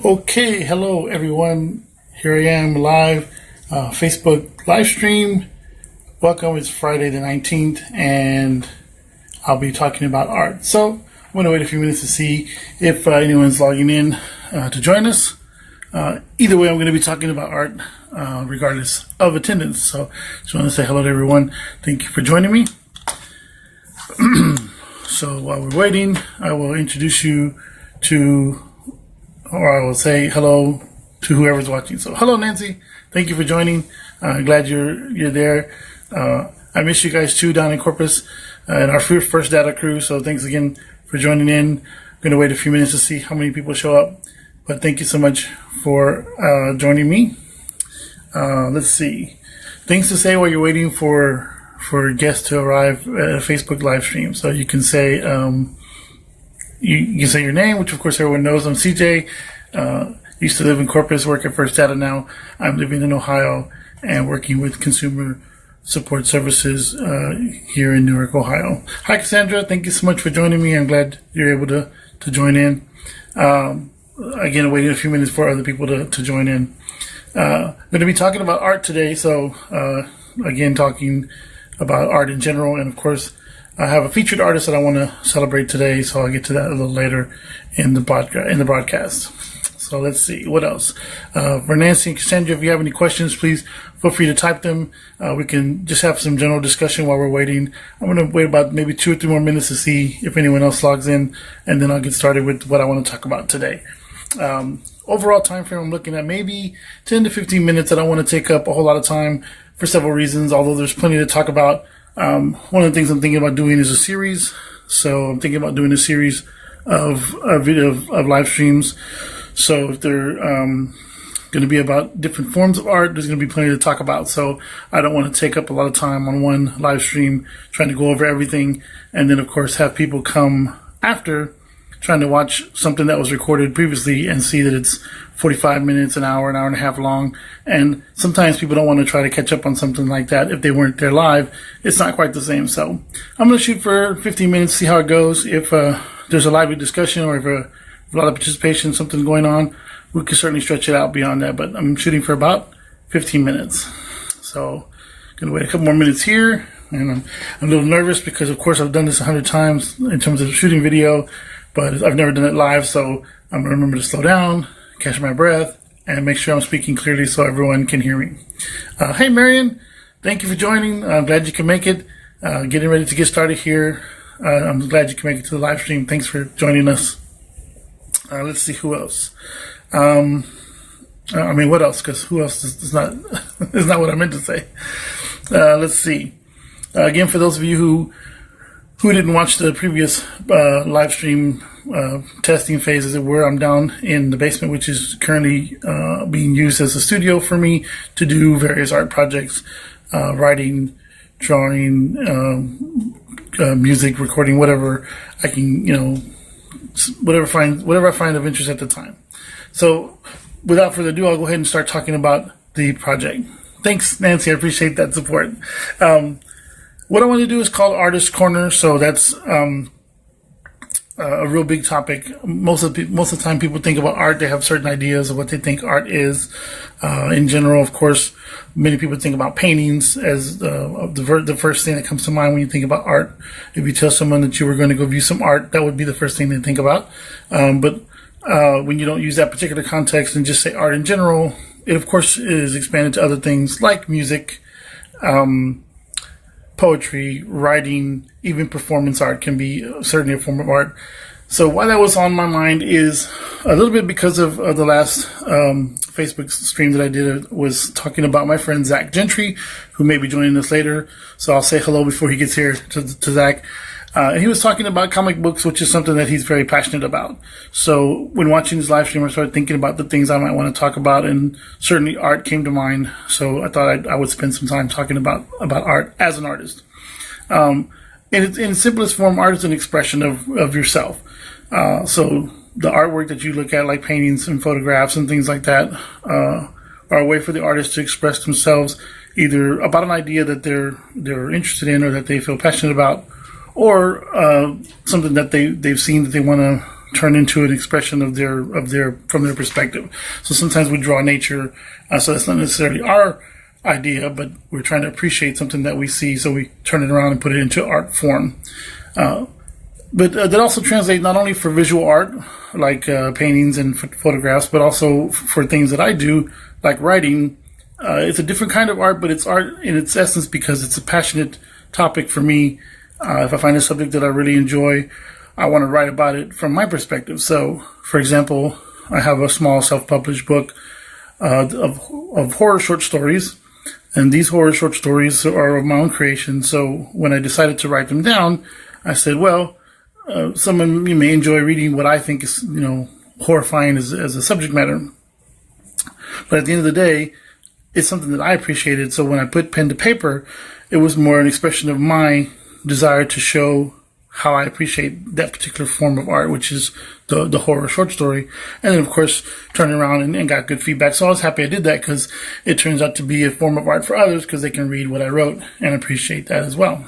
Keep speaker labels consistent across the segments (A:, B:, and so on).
A: Okay, hello everyone. Here I am live, Facebook live stream. Welcome. It's Friday the 19th, and I'll be talking about art. So I'm going to wait a few minutes to see if anyone's logging in to join us. Either way, I'm going to be talking about art regardless of attendance. So just want to say hello to everyone. Thank you for joining me. So while we're waiting, I will introduce you to, or I will say hello to whoever's watching. So hello, Nancy. Thank you for joining. Glad you're there. I miss you guys too down in Corpus and our first data crew. So thanks again for joining in. I'm going to wait a few minutes to see how many people show up. But thank you so much for joining me. Let's see. Things to say while you're waiting for guests to arrive at a Facebook live stream. So you can say you can say your name, which of course everyone knows. I'm CJ. Used to live in Corpus, work at First Data now. I'm living in Ohio and working with consumer support services here in Newark, Ohio. Hi, Cassandra. Thank you so much for joining me. I'm glad you're able to join in. Again, waiting a few minutes for other people to join in. I'm going to be talking about art today. So again, talking about art in general, and of course I have a featured artist that I want to celebrate today, so I'll get to that a little later in the broadcast. So let's see what else. For Nancy and Cassandra, if you have any questions, please feel free to type them. We can just have some general discussion while we're waiting. I'm going to wait about maybe 2 or 3 more minutes to see if anyone else logs in, and then I'll get started with what I want to talk about today. Overall time frame, I'm looking at maybe 10 to 15 minutes. I don't want to take up a whole lot of time for several reasons, although there's plenty to talk about. One of the things I'm thinking about doing is a series. So I'm thinking about doing a series of live streams. So if they're going to be about different forms of art, there's going to be plenty to talk about. So I don't want to take up a lot of time on one live stream trying to go over everything, and then of course have people come after trying to watch something that was recorded previously and see that it's 45 minutes, an hour and a half long. And sometimes people don't want to try to catch up on something like that if they weren't there live. It's not quite the same. So I'm going to shoot for 15 minutes, see how it goes. If there's a lively discussion or if a lot of participation, something going on, we can certainly stretch it out beyond that. But I'm shooting for about 15 minutes. So going to wait a couple more minutes here. And I'm a little nervous because, of course, I've done this 100 times in terms of shooting video, but I've never done it live, so I'm going to remember to slow down, catch my breath, and make sure I'm speaking clearly so everyone can hear me. Hey, Marion, thank you for joining. I'm glad you can make it. Getting ready to get started here. I'm glad you can make it to the live stream. Thanks for joining us. Let's see who else. What else? Because who else is not is not what I meant to say. Let's see. Again, for those of you who didn't watch the previous live stream testing phase, as it were, I'm down in the basement, which is currently being used as a studio for me to do various art projects, writing, drawing, music, recording, whatever I can, whatever I find of interest at the time. So without further ado, I'll go ahead and start talking about the project. Thanks, Nancy. I appreciate that support. What I want to do is called Artist's Corner, so that's a real big topic. Most of the time people think about art, they have certain ideas of what they think art is. In general, of course, many people think about paintings as the first thing that comes to mind when you think about art. If you tell someone that you were going to go view some art, that would be the first thing they think about. But when you don't use that particular context and just say art in general, it of course is expanded to other things like music, poetry, writing, even performance art can be certainly a form of art. So why that was on my mind is a little bit because of the last Facebook stream that I did was talking about my friend Zach Gentry, who may be joining us later. So I'll say hello before he gets here to Zach. He was talking about comic books, which is something that he's very passionate about. So when watching his live stream, I started thinking about the things I might want to talk about, and certainly art came to mind. So I thought I would spend some time talking about art as an artist. In its simplest form, art is an expression of yourself. So the artwork that you look at, like paintings and photographs and things like that, are a way for the artist to express themselves either about an idea that they're interested in or that they feel passionate about, or something that they've seen that they want to turn into an expression of their from their perspective. So sometimes we draw nature, so that's not necessarily our idea, but we're trying to appreciate something that we see, so we turn it around and put it into art form. But that also translates not only for visual art, like paintings and photographs, but also for things that I do, like writing. It's a different kind of art, but it's art in its essence because it's a passionate topic for me. If I find a subject that I really enjoy, I want to write about it from my perspective. So, for example, I have a small self-published book of horror short stories, and these horror short stories are of my own creation. So when I decided to write them down, I said, well, some of you may enjoy reading what I think is, horrifying as a subject matter. But at the end of the day, it's something that I appreciated. So when I put pen to paper, it was more an expression of my desire to show how I appreciate that particular form of art, which is the horror short story. And then, of course, turned around and got good feedback. So I was happy I did that because it turns out to be a form of art for others because they can read what I wrote and appreciate that as well.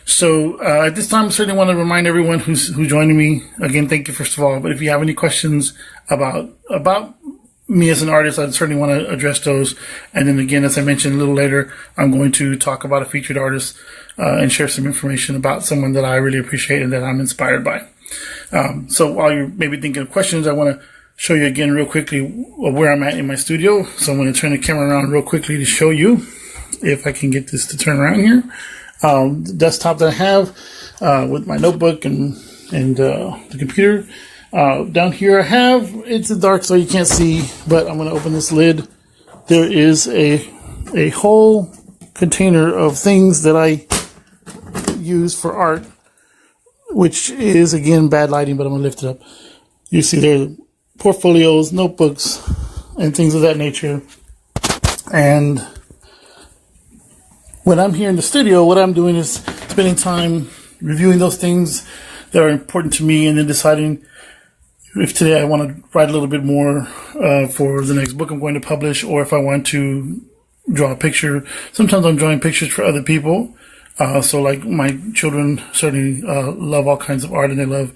A: So at this time, I certainly want to remind everyone who's joining me. Again, thank you, first of all. But if you have any questions about me as an artist, I certainly want to address those. And then again, as I mentioned a little later, I'm going to talk about a featured artist and share some information about someone that I really appreciate and that I'm inspired by. So while you're maybe thinking of questions, I want to show you again real quickly where I'm at in my studio. So I'm going to turn the camera around real quickly to show you, if I can get this to turn around here. The desktop that I have with my notebook and the computer. Down here I have, it's dark so you can't see, but I'm going to open this lid. There is a whole container of things that I use for art, which is, again, bad lighting, but I'm going to lift it up. You see there portfolios, notebooks, and things of that nature. And when I'm here in the studio, what I'm doing is spending time reviewing those things that are important to me and then deciding if today I want to write a little bit more for the next book I'm going to publish, or if I want to draw a picture. Sometimes I'm drawing pictures for other people. So like my children certainly love all kinds of art, and they love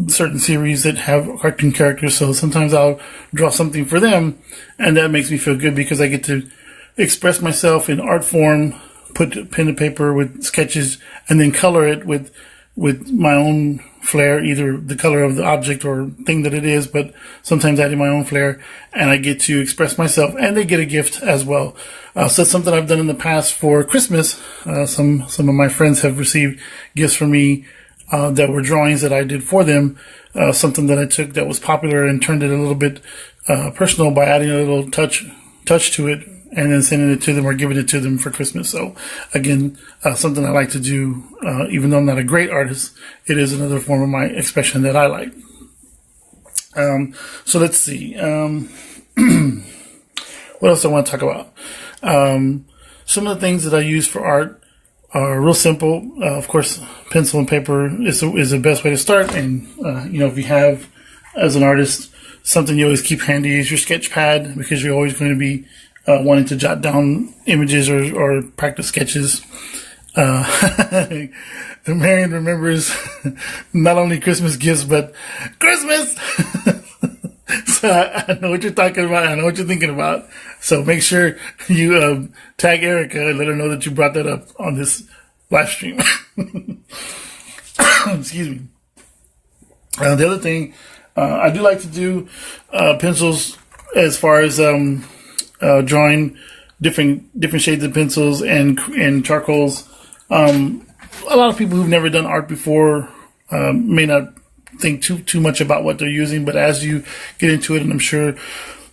A: certain series that have cartoon characters. So sometimes I'll draw something for them, and that makes me feel good because I get to express myself in art form, put pen to paper with sketches, and then color it with my own flair, either the color of the object or thing that it is, but sometimes adding my own flair, and I get to express myself, and they get a gift as well. So that's something I've done in the past for Christmas. Some of my friends have received gifts from me that were drawings that I did for them, something that I took that was popular and turned it a little bit personal by adding a little touch to it, and then sending it to them or giving it to them for Christmas. So again, something I like to do, even though I'm not a great artist, it is another form of my expression that I like. So let's see. What else I want to talk about? Some of the things that I use for art are real simple. Of course, pencil and paper is the best way to start. And, if you have, as an artist, something you always keep handy is your sketch pad, because you're always going to be wanting to jot down images or practice sketches. The Marion remembers not only Christmas gifts, but Christmas! So I know what you're talking about. I know what you're thinking about. So make sure you tag Erica and let her know that you brought that up on this live stream. Excuse me. The other thing, I do like to do pencils as far as drawing different shades of pencils and charcoals. A lot of people who've never done art before may not think too much about what they're using, but as you get into it, and I'm sure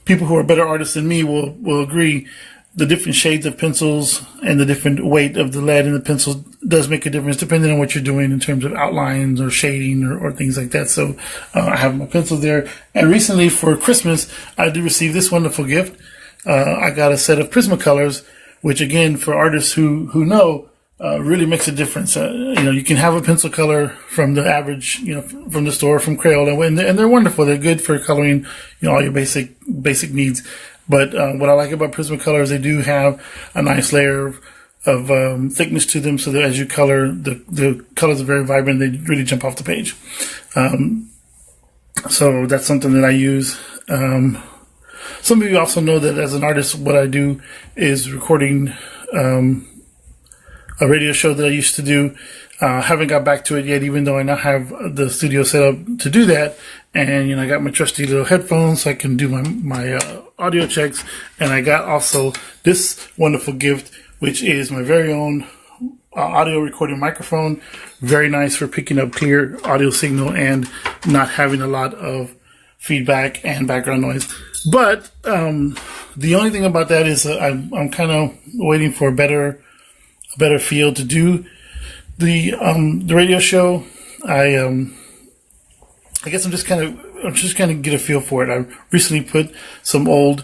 A: people who are better artists than me will agree, the different shades of pencils and the different weight of the lead in the pencils does make a difference depending on what you're doing in terms of outlines or shading or things like that. So I have my pencils there. And recently for Christmas, I did receive this wonderful gift. I got a set of Prismacolors, which again, for artists who know, really makes a difference. You can have a pencil color from the average, from the store, from Crayola, and they're wonderful. They're good for coloring, all your basic needs. But what I like about Prismacolor is they do have a nice layer thickness to them, so that as you color, the colors are very vibrant. They really jump off the page. So that's something that I use. Some of you also know that as an artist, what I do is recording a radio show that I used to do. Haven't got back to it yet, even though I now have the studio set up to do that. And, I got my trusty little headphones so I can do my audio checks. And I got also this wonderful gift, which is my very own audio recording microphone. Very nice for picking up clear audio signal and not having a lot of feedback and background noise. But the only thing about that is I'm kind of waiting for a better field to do the radio show. I guess I'm just kind of get a feel for it. I recently put some old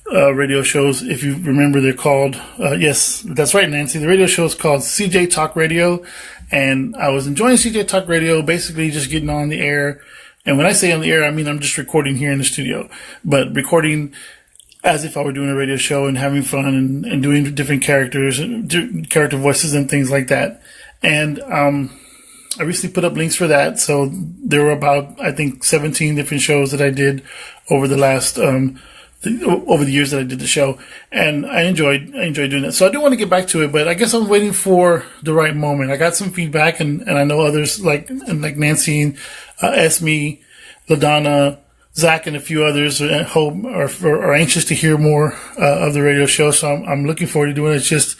A: radio shows. If you remember, they're called yes, that's right, Nancy. The radio show is called CJ Talk Radio, and I was enjoying CJ Talk Radio. Basically, just getting on the air. And when I say on the air, I mean I'm just recording here in the studio, but recording as if I were doing a radio show and having fun and doing different characters, character voices and things like that. And I recently put up links for that. So there were about, I think, 17 different shows that I did over the last over the years that I did the show, and I enjoyed doing that. So I do want to get back to it, but I guess I'm waiting for the right moment. I got some feedback, and I know others like Nancy, Esme, LaDonna, Zach, and a few others are anxious to hear more of the radio show. So I'm looking forward to doing it. It's just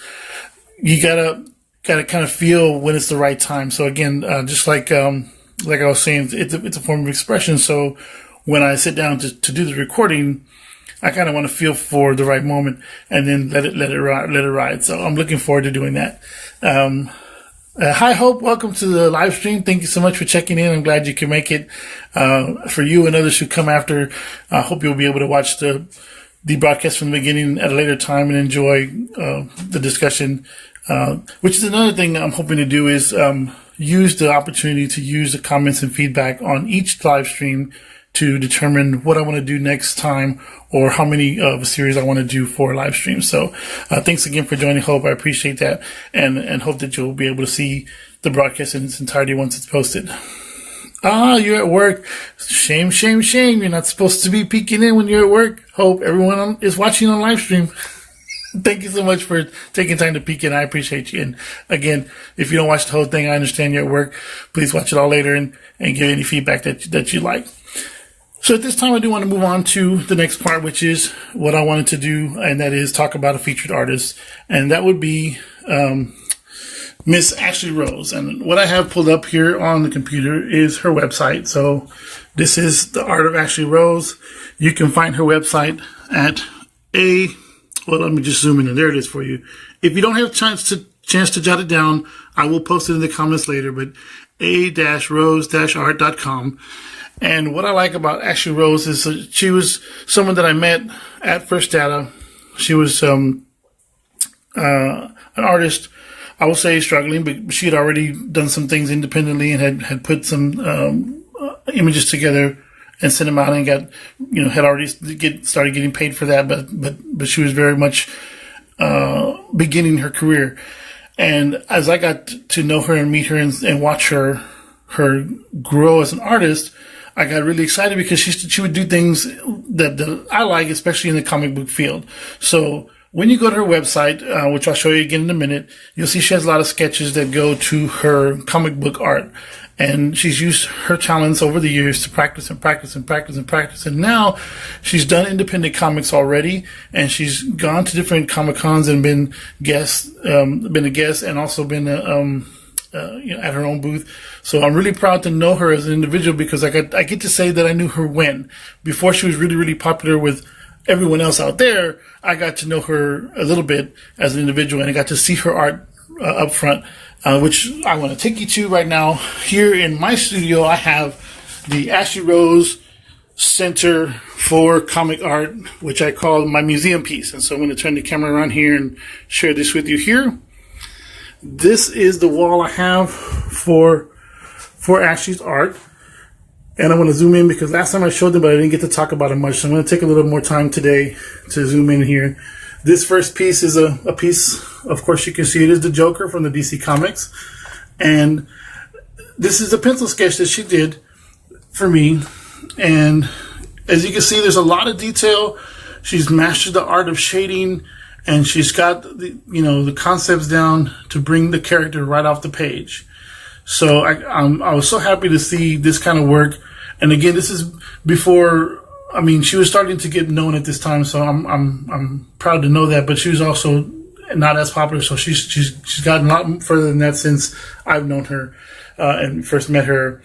A: you gotta kind of feel when it's the right time. So again, just like I was saying, it's a form of expression. So when I sit down to do the recording, I kind of want to feel for the right moment and then let it ride. So I'm looking forward to doing that. Hi, Hope. Welcome to the live stream. Thank you so much for checking in. I'm glad you can make it. For you and others who come after, I hope you'll be able to watch the broadcast from the beginning at a later time and enjoy the discussion. Which is another thing I'm hoping to do is use the opportunity to use the comments and feedback on each live stream to determine what I want to do next time or how many of a series I want to do for a live stream. So thanks again for joining, Hope. I appreciate that, and hope that you'll be able to see the broadcast in its entirety once it's posted. You're at work. Shame, shame, shame. You're not supposed to be peeking in when you're at work. Hope everyone is watching on live stream. Thank you so much for taking time to peek in. I appreciate you. And again, if you don't watch the whole thing, I understand you're at work. Please watch it all later and give any feedback that you like. So at this time, I do want to move on to the next part, which is what I wanted to do, and that is talk about a featured artist. And that would be Miss Ashley Rose. And what I have pulled up here on the computer is her website. So this is the art of Ashley Rose. You can find her website at well, let me just zoom in, and there it is for you. If you don't have a chance to jot it down, I will post it in the comments later, but a-rose-art.com. And what I like about Ashley Rose is she was someone that I met at First Data. She was an artist, I would say struggling, but she had already done some things independently and had put some images together and sent them out and got, had already started getting paid for that. But she was very much beginning her career. And as I got to know her and meet her and watch her grow as an artist, I got really excited because she would do things that I like, especially in the comic book field. So when you go to her website, which I'll show you again in a minute, you'll see she has a lot of sketches that go to her comic book art. And she's used her talents over the years to practice and practice and practice and practice. And now she's done independent comics already, and she's gone to different Comic-Cons and been a guest, and also been at her own booth. So I'm really proud to know her as an individual because I get to say that I knew her before she was really, really popular with everyone else out there. I got to know her a little bit as an individual, and I got to see her art up front, which I want to take you to right now. Here in my studio, I have the Ashley Rose Center for Comic Art, which I call my museum piece. And so I'm going to turn the camera around here and share this with you here. This is the wall I have for Ashley's art. And I'm going to zoom in because last time I showed them, but I didn't get to talk about it much. So I'm going to take a little more time today to zoom in here. This first piece is a piece of course, you can see it is the Joker from the DC Comics. And this is the pencil sketch that she did for me. And as you can see, there's a lot of detail. She's mastered the art of shading, and she's got the concepts down to bring the character right off the page. So I was so happy to see this kind of work. And again, this is before. I mean, she was starting to get known at this time, so I'm proud to know that. But she was also not as popular, so she's gotten a lot further than that since I've known her and first met her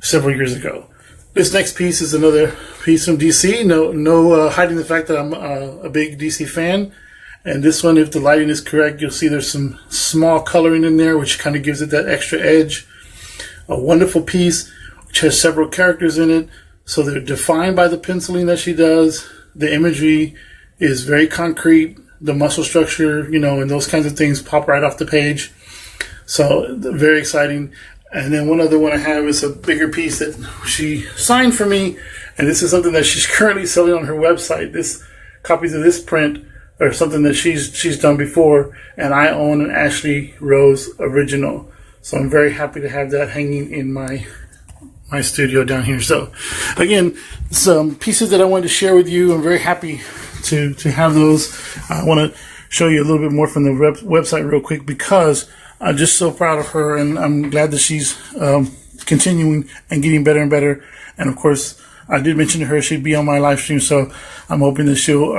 A: several years ago. This next piece is another piece from DC. No hiding the fact that I'm a big DC fan. And this one, if the lighting is correct, you'll see there's some small coloring in there, which kind of gives it that extra edge. A wonderful piece, which has several characters in it. So they're defined by the penciling that she does. The imagery is very concrete. The muscle structure, and those kinds of things pop right off the page. So very exciting. And then one other one I have is a bigger piece that she signed for me. And this is something that she's currently selling on her website. This copies of this print are something that she's done before. And I own an Ashley Rose original. So I'm very happy to have that hanging in my studio down here. So again, some pieces that I wanted to share with you. I'm very happy to have those. I want to show you a little bit more from the website real quick, because I'm just so proud of her, and I'm glad that she's continuing and getting better and better. And of course, I did mention to her she'd be on my live stream, so I'm hoping that she'll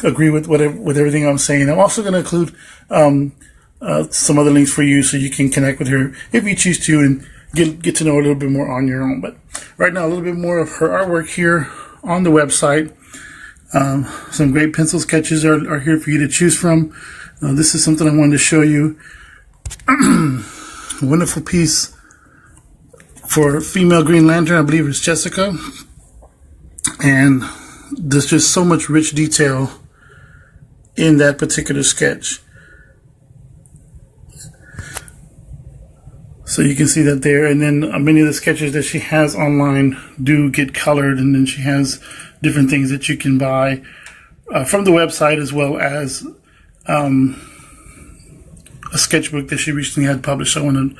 A: agree with everything I'm saying. I'm also going to include some other links for you, so you can connect with her if you choose to and get to know a little bit more on your own. But right now, a little bit more of her artwork here on the website. Some great pencil sketches are here for you to choose from. This is something I wanted to show you. A wonderful piece for female Green Lantern. I believe it's Jessica. And there's just so much rich detail in that particular sketch. So you can see that there. And then many of the sketches that she has online do get colored, and then she has different things that you can buy from the website, as well as a sketchbook that she recently had published. So I want to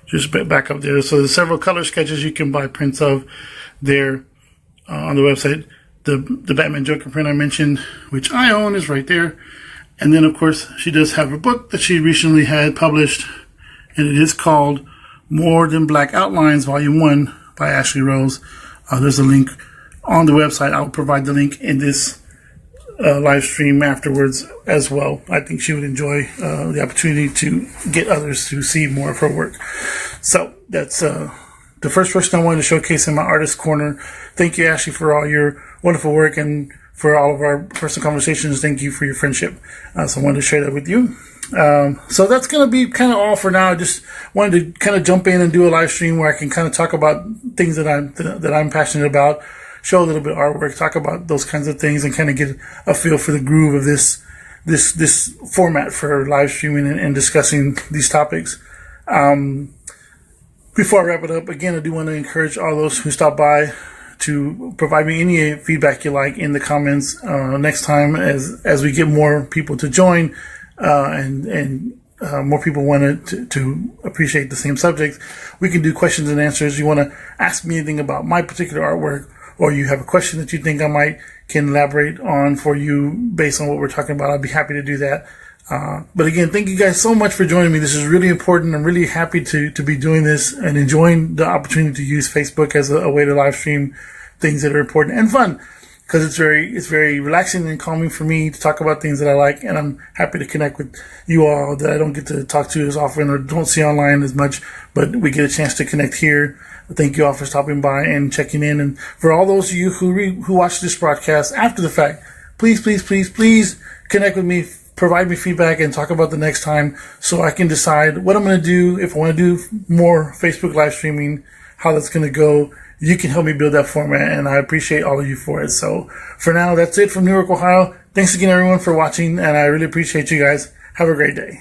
A: just back up there. So there's several color sketches you can buy prints of there on the website. The Batman Joker print I mentioned, which I own, is right there. And then, of course, she does have a book that she recently had published, and it is called More Than Black Outlines, Volume 1 by Ashley Rose. There's a link on the website. I'll provide the link in this live stream afterwards as well. I think she would enjoy the opportunity to get others to see more of her work. So that's the first person I wanted to showcase in my Artist Corner. Thank you, Ashley, for all your wonderful work, and for all of our personal conversations. Thank you for your friendship. So I wanted to share that with you. So that's going to be kind of all for now. I just wanted to kind of jump in and do a live stream where I can kind of talk about things that I'm passionate about, show a little bit of artwork, talk about those kinds of things, and kind of get a feel for the groove of this format for live streaming and discussing these topics. Before I wrap it up, again, I do want to encourage all those who stop by to provide me any feedback you like in the comments next time, as we get more people to join and more people want to appreciate the same subjects. We can do questions and answers. You want to ask me anything about my particular artwork, or you have a question that you think I can elaborate on for you based on what we're talking about, I'll be happy to do that. But again, thank you guys so much for joining me. This is really important. I'm really happy to be doing this and enjoying the opportunity to use Facebook as a way to live stream things that are important and fun, because it's very relaxing and calming for me to talk about things that I like, and I'm happy to connect with you all that I don't get to talk to as often or don't see online as much, but we get a chance to connect here. Thank you all for stopping by and checking in. And for all those of you who watch this broadcast after the fact, please connect with me, provide me feedback, and talk about the next time, so I can decide what I'm going to do. If I want to do more Facebook live streaming, how that's going to go. You can help me build that format, and I appreciate all of you for it. So for now, that's it from Newark, Ohio. Thanks again, everyone, for watching, and I really appreciate you guys. Have a great day.